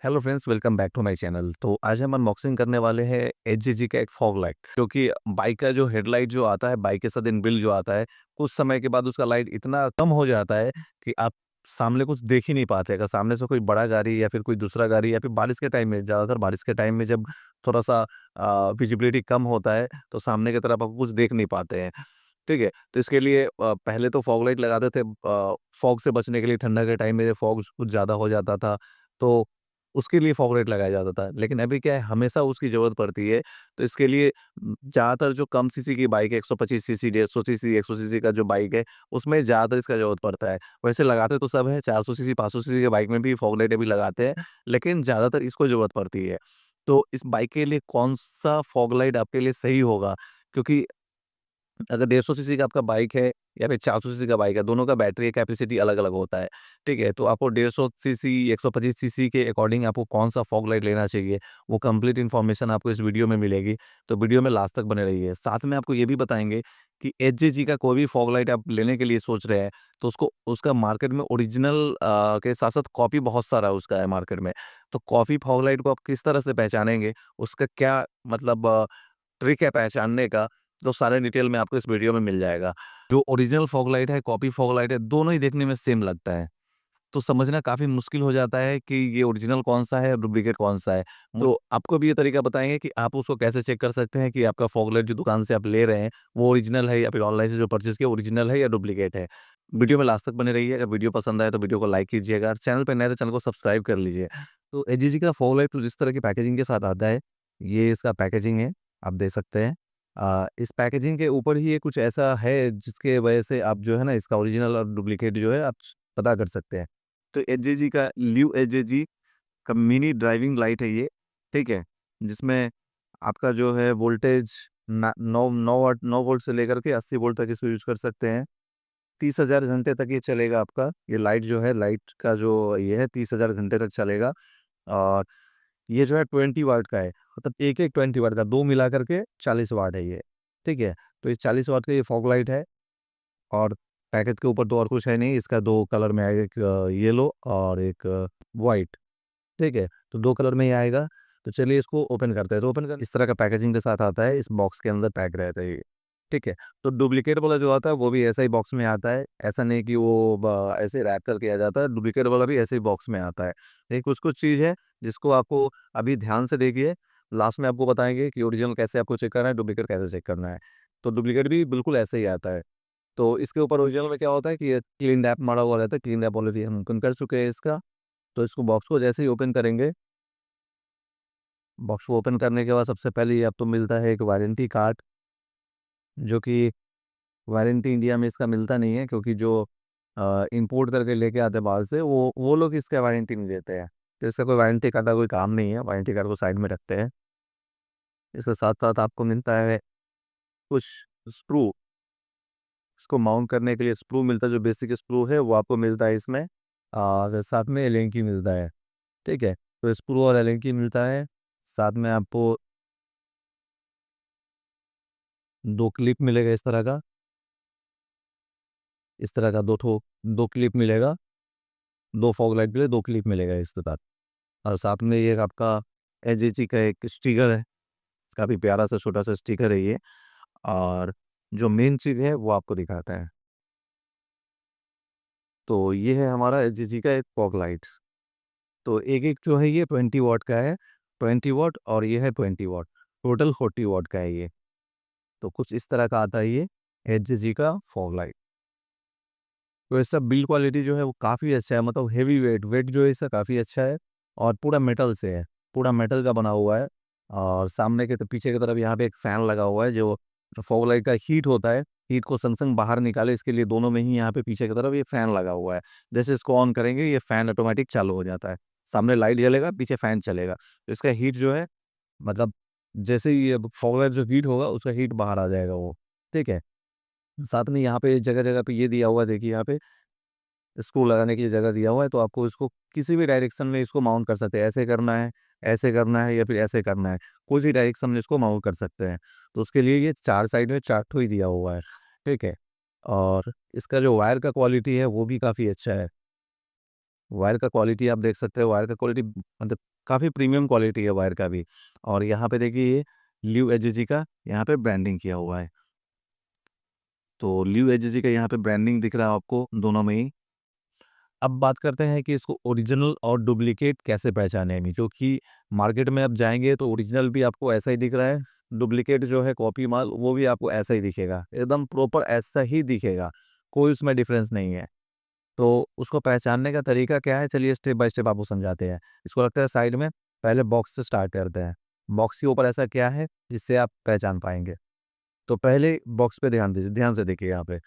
Hello friends, welcome back to my channel. तो आज हम अनबॉक्सिंग करने वाले हैं एचजीजी का एक फॉग लाइट, क्योंकि बाइक का जो हेडलाइट जो आता है, बाइक के साथ इनबिल्ट जो आता है, कुछ समय के बाद उसका लाइट इतना कम हो जाता है कि आप सामने कुछ देख ही नहीं पाते। अगर सामने से कोई बड़ा गाड़ी या फिर कोई दूसरा गाड़ी या फिर बारिश के टाइम में, ज़्यादातर बारिश के टाइम में जब थोड़ा सा विजिबिलिटी कम होता है तो सामने की तरफ आप कुछ देख नहीं पाते हैं। ठीक है, तो इसके लिए पहले तो फॉग लाइट लगाते थे, फॉग से बचने के लिए। ठंडा के टाइम में फॉग कुछ ज़्यादा हो जाता था, तो उसके लिए फॉग लाइट लगाया जाता था। लेकिन अभी क्या है, हमेशा उसकी ज़रूरत पड़ती है। तो इसके लिए ज़्यादातर जो कम सीसी की बाइक है, 125 सीसी, 150 सीसी, 100 सीसी का जो बाइक है, उसमें ज़्यादातर इसका ज़रूरत पड़ता है। वैसे लगाते तो सब है, 400 सीसी, 500 सीसी के बाइक में भी फॉग लाइट अभी लगाते हैं, लेकिन ज़्यादातर इसको ज़रूरत पड़ती है। तो इस बाइक के लिए कौन-सा फॉग लाइट आपके लिए सही होगा? क्योंकि अगर 150 सीसी का आपका बाइक है या फिर 400 सीसी का बाइक है, दोनों का बैटरी कैपेसिटी अलग-अलग होता है, ठीक है? तो आपको 150 सीसी, 125 सीसी के अकॉर्डिंग आपको कौन-सा फॉग लाइट लेना चाहिए, वो कंप्लीट इन्फॉर्मेशन आपको इस वीडियो में मिलेगी, तो वीडियो में लास्ट तक बने रहिए। साथ में आपको ये भी बताएँगे कि एचजीजी का कोई भी फॉग लाइट आप लेने के लिए सोच रहे हैं, तो उसका मार्केट में ओरिजिनल के साथ-साथ कॉपी बहुत सारा उसका है मार्केट में। तो कॉपी फॉग लाइट को आप किस तरह से पहचानेंगे, उसका क्या मतलब ट्रिक है पहचानने का, तो सारे डिटेल में आपको इस वीडियो में मिल जाएगा। जो ओरिजिनल फॉग लाइट है, कॉपी फॉग लाइट है, दोनों ही देखने में सेम लगता है। तो समझना काफ़ी मुश्किल हो जाता है कि ये ओरिजिनल कौन-सा है और डुप्लीकेट कौन-सा है। तो आपको भी ये तरीका बताएँगे कि आप उसको कैसे चेक कर सकते हैं कि आपका फॉग लाइट जो दुकान से आप ले रहे हैं, वो ओरिजिनल है या फिर ऑनलाइन से जो परचेज़ किया ओरिजिनल है या डुप्लीकेट है। वीडियो में लास्ट तक बने रहिए। अगर वीडियो पसंद आए तो वीडियो को लाइक कीजिएगा। चैनल पे नए हैं तो चैनल को सब्सक्राइब कर लीजिए। तो एजीजी का फॉग लाइट कुछ इस तरह की पैकेजिंग के साथ आता है। ये इसका पैकेजिंग है, आप देख सकते हैं। इस पैकेजिंग के ऊपर ही ये कुछ ऐसा है जिसके वजह से आप जो है ना, इसका ओरिजिनल और डुप्लीकेट जो है आप पता कर सकते हैं। तो एचजेजी का ल्यू एचजेजी का मिनी ड्राइविंग लाइट है ये, ठीक है? जिसमें आपका जो है वोल्टेज ना 9 वोल्ट से लेकर के 80 वोल्ट तक इसको यूज़ कर सकते हैं। 30,000 घंटे तक ये चलेगा आपका। ये लाइट जो है, लाइट का जो ये है 30,000 घंटे तक चलेगा। और ये जो है 20 वाट का है, मतलब एक-एक 20 वाट का, 2 मिला करके 40 वाट है ये, ठीक है? तो ये 40 वाट का ये फॉग लाइट है। और पैकेज के ऊपर तो और कुछ है नहीं, इसका 2 कलर में आएगा, एक येलो और एक व्हाइट, ठीक है? तो 2 कलर में ही आएगा। तो चलिए इसको ओपन करते हैं। तो ओपन कर इस तरह का पैकेजिंग के साथ आता है, इस बॉक्स के अंदर पैक रहता है ये, ठीक है? तो डुप्लीकेट वाला जो आता है वो भी ऐसा ही बॉक्स में आता है। ऐसा नहीं कि वो ऐसे रैप करके आ जाता है, डुप्लीकेट वाला भी ऐसे ही बॉक्स में आता है। लेकिन कुछ-कुछ चीज़ है जिसको आपको अभी ध्यान से देखिए, लास्ट में आपको बताएँगे कि ओरिजिनल कैसे आपको चेक करना है, डुप्लीकेट कैसे चेक करना है। तो डुप्लीकेट भी बिल्कुल ऐसे ही आता है। तो इसके ऊपर ओरिजिनल में क्या होता है कि ये क्लीन रैप मारा हुआ रहता है, क्लीन रैप ऑलरेडी हम ओपन कर चुके हैं इसका। तो इसको बॉक्स को जैसे ही ओपन करेंगे, बॉक्स को ओपन करने के बाद सबसे पहले ये आपको मिलता है एक वारंटी कार्ड, जो कि वारंटी इंडिया में इसका मिलता नहीं है, क्योंकि जो इम्पोर्ट करके लेके आते हैं बाहर से, वो लोग इसका वारंटी नहीं देते हैं। तो इसका कोई वारंटी कार्ड का कोई काम नहीं है, वारंटी कार्ड को साइड में रखते हैं। इसके साथ-साथ आपको मिलता है कुछ स्क्रू, इसको माउंट करने के लिए स्क्रू मिलता है, जो बेसिक स्क्रू है वो आपको मिलता है इसमें। साथ में एलेंकी मिलता है, ठीक है? तो स्क्रू और एलेंकी मिलता है, साथ में आपको 2 क्लिप मिलेगा इस तरह का, इस तरह का 2 क्लिप मिलेगा, 2 फॉग लाइट के लिए 2 क्लिप मिलेगा इसके साथ। और साथ में ये आपका एचजीजी का एक स्टिकर है, काफ़ी प्यारा सा छोटा-सा स्टिकर है ये। और जो मेन चीज़ है वो आपको दिखाता है। तो ये है हमारा एचजीजी का एक फॉग लाइट। तो एक-एक जो है ये 20 वॉट का है, 20 वॉट और ये है 20 वॉट, टोटल 40 वॉट का है ये। तो कुछ इस तरह का आता है ये एचजीजी का फॉग लाइट। तो इसका बिल्ड क्वालिटी जो है वो काफ़ी अच्छा है, मतलब हेवी वेट, वेट जो है इसका काफ़ी अच्छा है और पूरा मेटल से है, पूरा मेटल का बना हुआ है। और सामने के पीछे की तरफ यहाँ पे एक फ़ैन लगा हुआ है, जो फॉग लाइट का हीट होता है, हीट को संग-संग बाहर निकाले इसके लिए दोनों में ही यहाँ पे पीछे की तरफ ये फ़ैन लगा हुआ है। जैसे इसको ऑन करेंगे ये फ़ैन ऑटोमैटिक चालू हो जाता है। सामने लाइट जलेगा, पीछे फ़ैन चलेगा। तो इसका हीट जो है, मतलब जैसे ही ये फॉग लाइट जो हीट होगा उसका हीट बाहर आ जाएगा वो, ठीक है? साथ में यहाँ पे जगह-जगह पे ये दिया हुआ है, देखिए यहाँ पे स्क्रू लगाने की जगह दिया हुआ है, तो आपको इसको किसी भी डायरेक्शन में इसको माउंट कर सकते हैं। ऐसे करना है या फिर ऐसे करना है। कोई सी डायरेक्शन में इसको माउंट कर सकते हैं। तो उसके लिए ये 4 साइड में 4 ठो ही दिया हुआ है, ठीक है? और इसका जो वायर का क्वालिटी है वो भी काफ़ी अच्छा है। वायर का क्वालिटी आप देख सकते हो, वायर का क्वालिटी मतलब काफ़ी प्रीमियम क्वालिटी है वायर का भी। और यहाँ पे देखिए ये ल्यू एजीजी का यहाँ पे ब्रांडिंग किया हुआ है। तो ल्यू एजीजी का यहाँ पे ब्रांडिंग दिख रहा है आपको दोनों में ही। अब बात करते हैं कि इसको ओरिजिनल और डुप्लीकेट कैसे पहचानेंगे, क्योंकि मार्केट में आप जाएँगे तो ओरिजिनल भी आपको ऐसा ही दिख रहा है, डुप्लीकेट जो है कॉपी माल वो भी आपको ऐसा ही दिखेगा, एकदम प्रॉपर ऐसा ही दिखेगा, कोई उसमें डिफरेंस नहीं है। तो उसको पहचानने का तरीका क्या है? चलिए स्टेप बाय स्टेप आपको समझाते हैं। इसको रखते हैं साइड में, पहले बॉक्स से स्टार्ट करते हैं। बॉक्स के ऊपर ऐसा क्या है जिससे आप पहचान पाएँगे? तो पहले बॉक्स पे ध्यान दीजिए, ध्यान से देखिए यहाँ पे।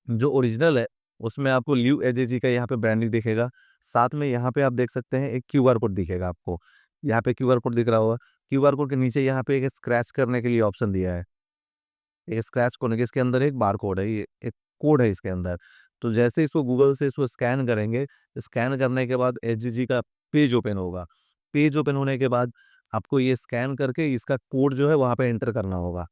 जो ओरिजिनल है, उसमें आपको ल्यू एजीजी का यहाँ पे ब्रांडिंग दिखेगा। साथ में यहाँ पे आप देख सकते हैं एक क्यूआर कोड दिखेगा आपको। यहाँ पे क्यूआर कोड दिख रहा होगा। क्यूआर कोड के नीचे यहाँ पे एक स्क्रैच करने के लिए ऑप्शन दिया है। ये स्क्रैच कोड है, इसके अंदर एक बारकोड है, ये एक कोड है इसके अंदर। तो जैसे इसको गूगल से इसको स्कैन करेंगे, स्कैन करने के बाद एचजीजी का पेज ओपन होगा। पेज ओपन होने के बाद आपको ये स्कैन करके इसका कोड जो है वहाँ पे एंटर करना होगा।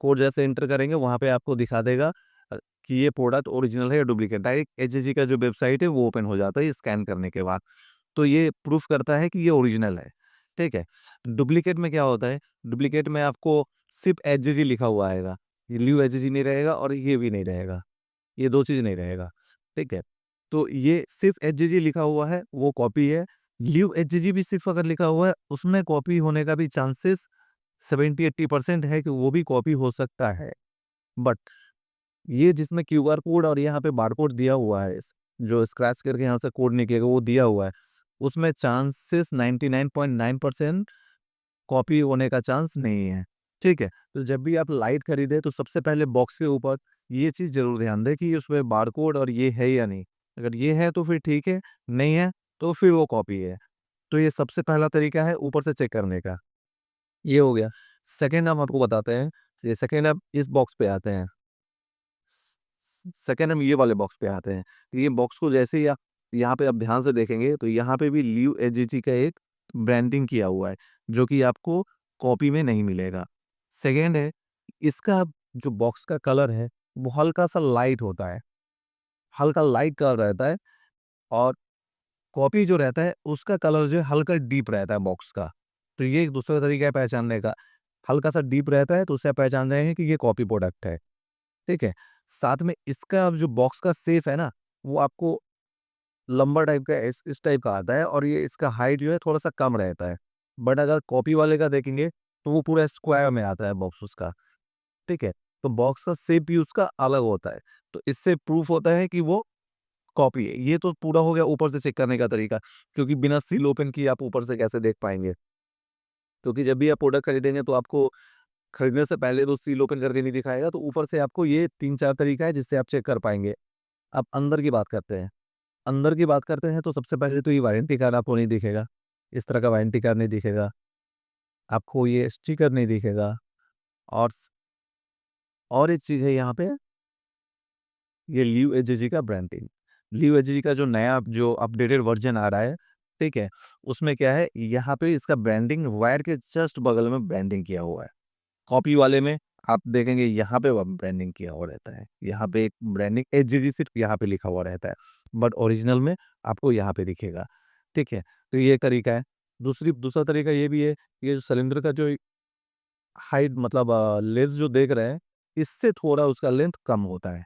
कोड जैसे एंटर करेंगे वहाँ पे आपको दिखा देगा कि ये प्रोडक्ट ओरिजिनल है या डुप्लीकेट। डायरेक्ट एचजीजी का जो वेबसाइट है वो ओपन हो जाता है स्कैन करने के बाद। तो ये प्रूफ करता है कि ये ओरिजिनल है, ठीक है। डुप्लीकेट में क्या होता है? डुप्लीकेट में आपको सिर्फ़ एचजीजी लिखा हुआ आएगा। ये ल्यू एचजीजी नहीं रहेगा और ये भी नहीं रहेगा, ये 2 चीज़ नहीं रहेगा, ठीक है। तो ये सिर्फ़ एचजीजी लिखा हुआ है, वो कॉपी है। ल्यू एचजीजी भी सिर्फ़ अगर लिखा हुआ है, उसमें कॉपी होने का भी चांसेस 70-80% है कि वो भी कॉपी हो सकता है। बट ये जिसमें क्यूआर कोड और यहाँ पे बारकोड दिया हुआ है, जो स्क्रैच करके यहाँ से कोड निकलेगा वो दिया हुआ है, उसमें चांसेस 99.9% कॉपी होने का चांस नहीं है, ठीक है? तो जब भी आप लाइट खरीदें तो सबसे पहले बॉक्स के ऊपर ये चीज़ ज़रूर ध्यान दें कि उसमें बारकोड और ये है या नहीं? अगर ये है तो फिर ठीक है, नहीं है तो फिर वो कॉपी है। तो ये सबसे पहला तरीका है ऊपर से चेक करने का, ये हो गया। सेकंड हम आपको बताते हैं, ये सेकंड अब इस बॉक्स पे आते हैं। सेकंड हम ये वाले बॉक्स पे आते हैं। तो ये बॉक्स को जैसे ही आप यहाँ पे आप ध्यान से देखेंगे तो यहाँ पे भी ल्यू एजीजी का एक ब्रांडिंग किया हुआ है, जो कि आपको कॉपी में नहीं मिलेगा। सेकंड है, इसका जो बॉक्स का कलर है, वो हल्का-सा लाइट होता है, हल्का लाइट कलर रहता है और कॉपी जो रहता है, उसका कलर जो है हल्का डीप रहता है बॉक्स का। तो ये एक दूसरा तरीका है पहचानने का। हल्का-सा डीप रहता है तो उससे आप पहचान जाएँगे कि ये कॉपी प्रोडक्ट है। ठीक है? साथ में इसका जो बॉक्स का शेप है ना, वो आपको लंबा टाइप का इस टाइप का आता है और ये इसका हाइट जो है थोड़ा-सा कम रहता है। बट अगर कॉपी वाले का देखेंगे, तो वो पूरा स्क्वायर में आता है बॉक्स उसका, ठीक है? तो बॉक्स का शेप भी उसका अलग होता है। तो इससे प्रूफ होता है कि वो कॉपी है। ये तो पूरा हो गया ऊपर से चेक करने का तरीका, क्योंकि बिना सील ओपन किए आप ऊपर से कैसे देख पाएँगे? क्योंकि जब भी आप प्रोडक्ट खरीदेंगे तो आपको खरीदने से पहले तो सील ओपन करके नहीं दिखाएगा, तो ऊपर से आपको ये 3-4 तरीका है जिससे आप चेक कर पाएँगे। अब अंदर की बात करते हैं। अंदर की बात करते हैं तो सबसे पहले तो ये वारंटी कार्ड आपको नहीं दिखेगा। इस तरह का वारंटी कार्ड नहीं दिखेगा। आपको ये स्टिकर नहीं दिखेगा और और एक चीज़ है यहाँ पे, ये ल्यू एजीजी का ब्रांडिंग। ल्यू एजीजी का जो नया जो अपडेटेड वर्ज़न आ रहा है, ठीक है? उसमें क्या है, यहाँ पे इसका ब्रांडिंग वायर के जस्ट बगल में ब्रांडिंग किया हुआ है। कॉपी वाले में आप देखेंगे यहाँ पे व ब्रांडिंग किया हुआ रहता है। यहाँ पे एक ब्रांडिंग एजीजी सिर्फ़ यहाँ पे लिखा हुआ रहता है। बट ओरिजिनल में आपको यहाँ पे दिखेगा। ठीक है? तो ये तरीका है। दूसरा तरीका ये भी है, ये जो सिलेंडर का जो हाइट मतलब लेंथ जो देख रहे हैं, इससे थोड़ा उसका लेंथ कम होता है।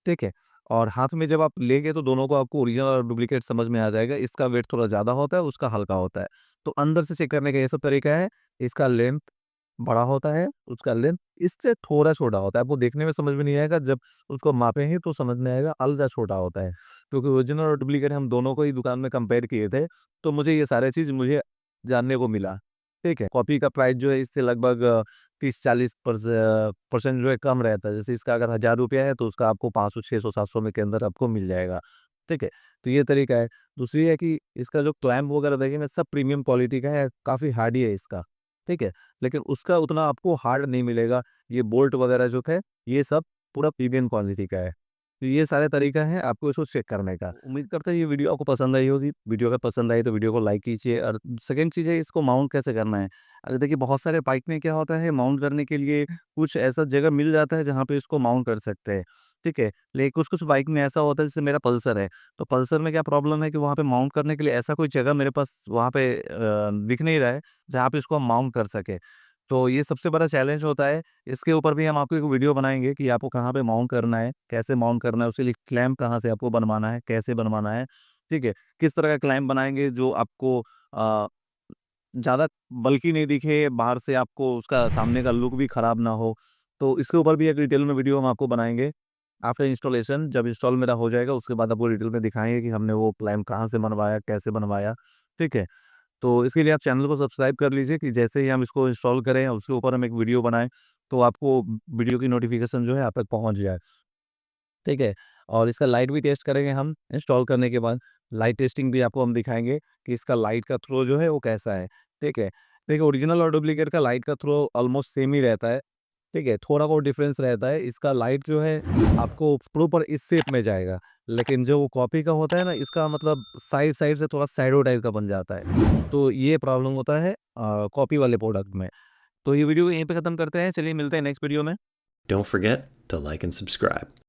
ठीक है? और हाथ में जब आप लेंगे तो दोनों को आपको ओरिजिनल और डुप्लीकेट समझ में आ जाएगा। इसका वेट थोड़ा ज़्यादा होता है, उसका हल्का होता है। तो अंदर से चेक करने का ये सब तरीका है। इसका लेंथ बड़ा होता है, उसका लेंथ इससे थोड़ा छोटा होता है। आपको देखने में समझ में नहीं आएगा, जब उसको मापेंगे तो समझ में आएगा, अलग छोटा होता है। क्योंकि ओरिजिनल और डुप्लीकेट हम दोनों को ही दुकान में कंपेयर किए थे, तो मुझे ये सारी चीज़ मुझे जानने को मिला। ठीक है? कॉपी का प्राइस जो है इससे लगभग 30-40 परसेंट जो है कम रहता है। जैसे इसका अगर ₹1000 है तो उसका आपको 500, 600, 700 में के अंदर आपको मिल जाएगा। ठीक है? तो ये तरीका है। दूसरी है कि इसका जो क्लैंप वगैरह देखेंगे सब प्रीमियम क्वालिटी का है, काफ़ी हार्डी है इसका। ठीक है? लेकिन उसका उतना आपको हार्ड नहीं मिलेगा। ये बोल्ट वगैरह जो है, ये सब पूरा प्रीमियम क्वालिटी का है। तो ये सारे तरीका है आपको इसको चेक करने का। उम्मीद करता हूँ ये वीडियो आपको पसंद आई होगी। वीडियो अगर पसंद आई तो वीडियो को लाइक कीजिए और सेकंड चीज़ है इसको माउंट कैसे करना है। अगर देखिए बहुत सारे बाइक में क्या होता है माउंट करने के लिए कुछ ऐसा जगह मिल जाता है जहाँ पे इसको माउंट कर सकते हैं, ठीक है? लेकिन कुछ-कुछ बाइक में ऐसा होता है जैसे मेरा पल्सर है, तो पल्सर में क्या प्रॉब्लम है कि वहाँ पे माउंट करने के लिए ऐसा कोई जगह मेरे पास वहाँ पे दिख नहीं रहा है, जहाँ पे इसको हम माउंट कर सकें। तो ये सबसे बड़ा चैलेंज होता है। इसके ऊपर भी हम आपको एक वीडियो बनाएँगे कि आपको कहाँ पे माउंट करना है, कैसे माउंट करना है, उसके लिए क्लैंप कहाँ से आपको बनवाना है, कैसे बनवाना है, ठीक है? किस तरह का क्लैंप बनाएँगे जो आपको अ, ज़्यादा बल्की नहीं दिखे, बाहर से आपको उसका सामने का लुक भी खराब ना हो। तो इसके ऊपर भी एक डिटेल में वीडियो हम आपको बनाएँगे। आफ्टर इंस्टॉलेशन जब इंस्टॉल मेरा हो जाएगा उसके बाद आपको डिटेल में दिखाएँगे कि हमने वो क्लैंप कहाँ से बनवाया, कैसे बनवाया, ठीक है? तो इसके लिए आप चैनल को सब्सक्राइब कर लीजिए कि जैसे ही हम इसको इंस्टॉल करें, उसके ऊपर हम एक वीडियो बनाएँ, तो आपको वीडियो की नोटिफ़िकेशन जो है आप तक पहुँच जाए, ठीक है? और इसका लाइट भी टेस्ट करेंगे हम इंस्टॉल करने के बाद। लाइट टेस्टिंग भी आपको हम दिखाएँगे कि इसका लाइट का थ्रो जो है वो कैसा है, ठीक है? देखिए ओरिजिनल और डुप्लीकेट का लाइट का थ्रो ऑलमोस्ट सेम ही रहता है, ठीक है? थोड़ा बहुत डिफरेंस रहता है। इसका लाइट जो है आपको प्रॉपर इस शेप में जाएगा, लेकिन जो कॉपी का होता है ना इसका मतलब साइड-साइड से थोड़ा शैडो टाइप का बन जाता है। तो ये प्रॉब्लम होता है कॉपी वाले प्रोडक्ट में। तो ये वीडियो यहीं पे खत्म करते हैं। चलिए मिलते हैं नेक्स्ट वीडियो में। Don't forget to like and subscribe.